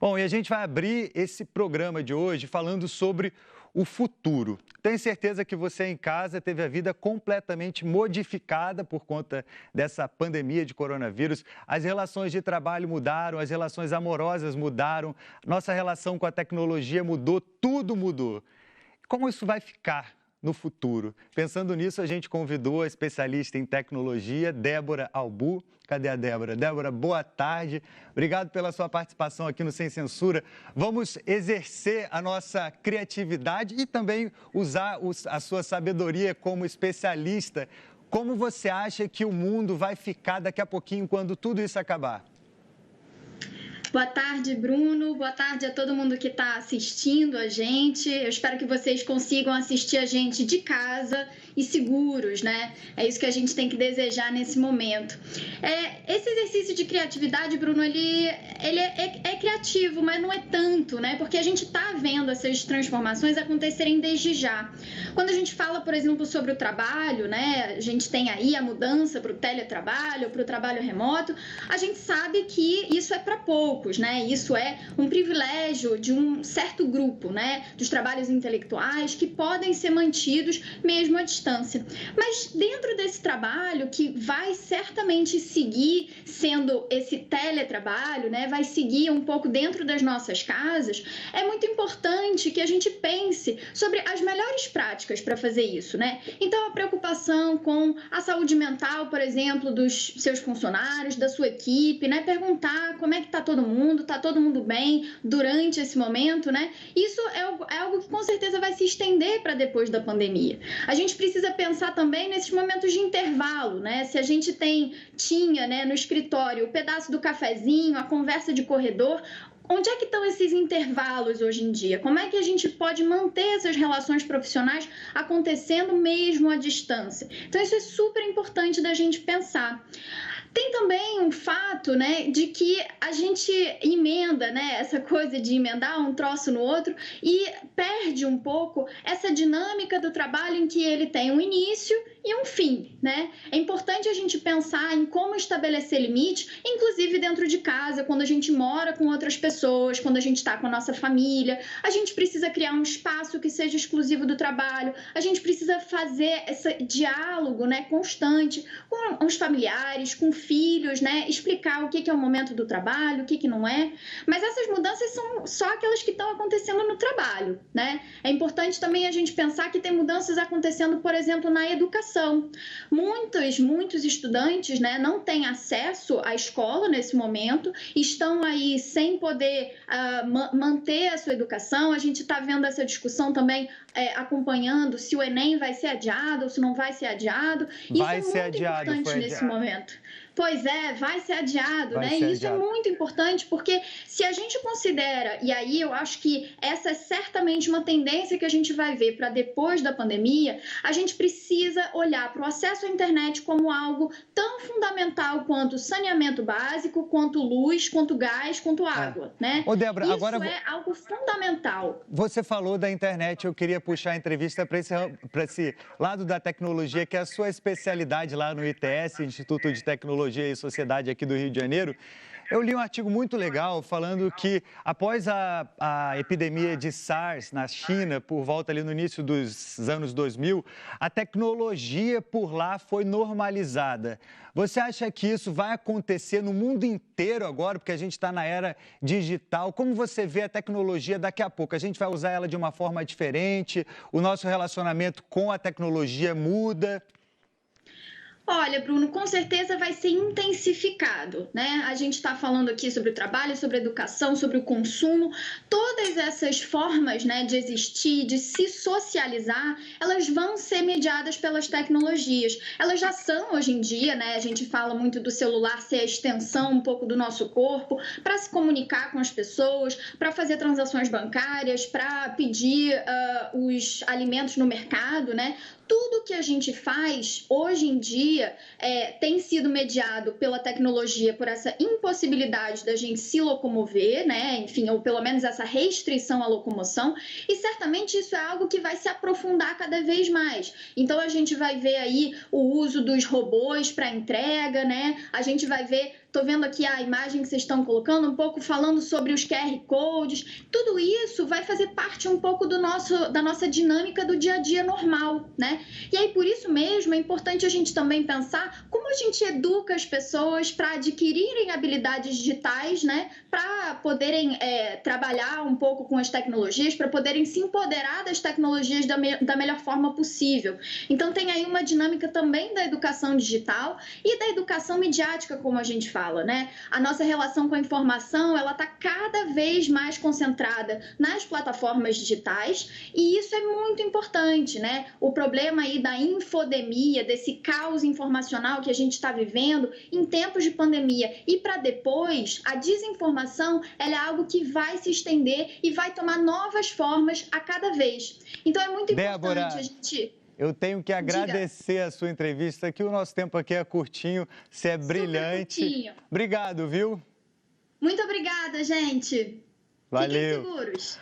Bom, e a gente vai abrir esse programa de hoje falando sobre o futuro. Tenho certeza que você em casa teve a vida completamente modificada por conta dessa pandemia de coronavírus. As relações de trabalho mudaram, as relações amorosas mudaram, nossa relação com a tecnologia mudou, tudo mudou. Como isso vai ficar no futuro? Pensando nisso, a gente convidou a especialista em tecnologia, Débora Albu. Cadê a Débora? Débora, boa tarde. Obrigado pela sua participação aqui no Sem Censura. Vamos exercer a nossa criatividade e também usar a sua sabedoria como especialista. Como você acha que o mundo vai ficar daqui a pouquinho, quando tudo isso acabar? Boa tarde, Bruno. Boa tarde a todo mundo que está assistindo a gente. Eu espero que vocês consigam assistir a gente de casa e seguros, né? É isso que a gente tem que desejar nesse momento. Esse exercício de criatividade, Bruno, ele é criativo, mas não é tanto, né? Porque a gente está vendo essas transformações acontecerem desde já. Quando a gente fala, por exemplo, sobre o trabalho, né? A gente tem aí a mudança para o teletrabalho, para o trabalho remoto. A gente sabe que isso é para poucos, né? Isso é um privilégio de um certo grupo, né? Dos trabalhos intelectuais que podem ser mantidos mesmo à distância. Mas dentro desse trabalho, que vai certamente seguir sendo esse teletrabalho, né? Vai seguir um pouco dentro das nossas casas, é muito importante que a gente pense sobre as melhores práticas para fazer isso, né? Então, a preocupação com a saúde mental, por exemplo, dos seus funcionários, da sua equipe, né? Perguntar como é que está todo mundo bem durante esse momento, né? Isso é algo que com certeza vai se estender para depois da pandemia. A gente precisa pensar também nesses momentos de intervalo, né? Se a gente tinha, né, no escritório o pedaço do cafezinho, a conversa de corredor, onde é que estão esses intervalos hoje em dia? Como é que a gente pode manter essas relações profissionais acontecendo mesmo à distância? Então, isso é super importante da gente pensar. Tem também um fato, né, de que a gente emenda, né, essa coisa de emendar um troço no outro e perde um pouco essa dinâmica do trabalho em que ele tem um início e um fim, né? É importante a gente pensar em como estabelecer limite, inclusive dentro de casa, quando a gente mora com outras pessoas, quando a gente está com a nossa família. A gente precisa criar um espaço que seja exclusivo do trabalho, a gente precisa fazer esse diálogo, né, constante com os familiares, com filhos, né, explicar o que é o momento do trabalho, o que não é. Mas essas mudanças são só aquelas que estão acontecendo no trabalho, né? É importante também a gente pensar que tem mudanças acontecendo, por exemplo, na educação. Muitos estudantes, né, não têm acesso à escola nesse momento, estão aí sem poder manter a sua educação. A gente está vendo essa discussão também, acompanhando se o Enem vai ser adiado ou se não vai ser adiado. Isso é muito importante nesse momento. Pois é, vai ser adiado, né? E isso é muito importante porque se a gente considera, e aí eu acho que essa é certamente uma tendência que a gente vai ver para depois da pandemia, a gente precisa olhar para o acesso à internet como algo tão fundamental quanto saneamento básico, quanto luz, quanto gás, quanto água, né? Ô, Débora, isso agora é algo fundamental. Você falou da internet, eu queria puxar a entrevista para esse lado da tecnologia, que é a sua especialidade lá no ITS, Instituto de Tecnologia e Sociedade aqui do Rio de Janeiro. Eu li um artigo muito legal falando que após a epidemia de SARS na China, por volta ali no início dos anos 2000, a tecnologia por lá foi normalizada. Você acha que isso vai acontecer no mundo inteiro agora, porque a gente está na era digital? Como você vê a tecnologia daqui a pouco? A gente vai usar ela de uma forma diferente? O nosso relacionamento com a tecnologia muda? Olha, Bruno, com certeza vai ser intensificado, né? A gente está falando aqui sobre o trabalho, sobre a educação, sobre o consumo. Todas essas formas, né, de existir, de se socializar, elas vão ser mediadas pelas tecnologias. Elas já são hoje em dia, né? A gente fala muito do celular ser a extensão um pouco do nosso corpo para se comunicar com as pessoas, para fazer transações bancárias, para pedir os alimentos no mercado, né? Tudo que a gente faz hoje em dia tem sido mediado pela tecnologia, por essa impossibilidade da gente se locomover, né? Enfim, ou pelo menos essa restrição à locomoção, e certamente isso é algo que vai se aprofundar cada vez mais. Então a gente vai ver aí o uso dos robôs para entrega, né? A gente vai ver Estou vendo aqui a imagem que vocês estão colocando, um pouco falando sobre os QR Codes. Tudo isso vai fazer parte um pouco da nossa dinâmica do dia a dia normal, né? E aí, por isso mesmo, é importante a gente também pensar como a gente educa as pessoas para adquirirem habilidades digitais, né? Para poderem trabalhar um pouco com as tecnologias, para poderem se empoderar das tecnologias da melhor forma possível. Então, tem aí uma dinâmica também da educação digital e da educação midiática, como a gente fala, né? A nossa relação com a informação, ela está cada vez mais concentrada nas plataformas digitais e isso é muito importante, né? O problema aí da infodemia, desse caos informacional que a gente está vivendo em tempos de pandemia e para depois, a desinformação, ela é algo que vai se estender e vai tomar novas formas a cada vez. Então, é muito importante a gente... Eu tenho que agradecer a sua entrevista, que o nosso tempo aqui é curtinho, você é brilhante. Curtinho. Obrigado, viu? Muito obrigada, gente. Valeu. Fiquem seguros.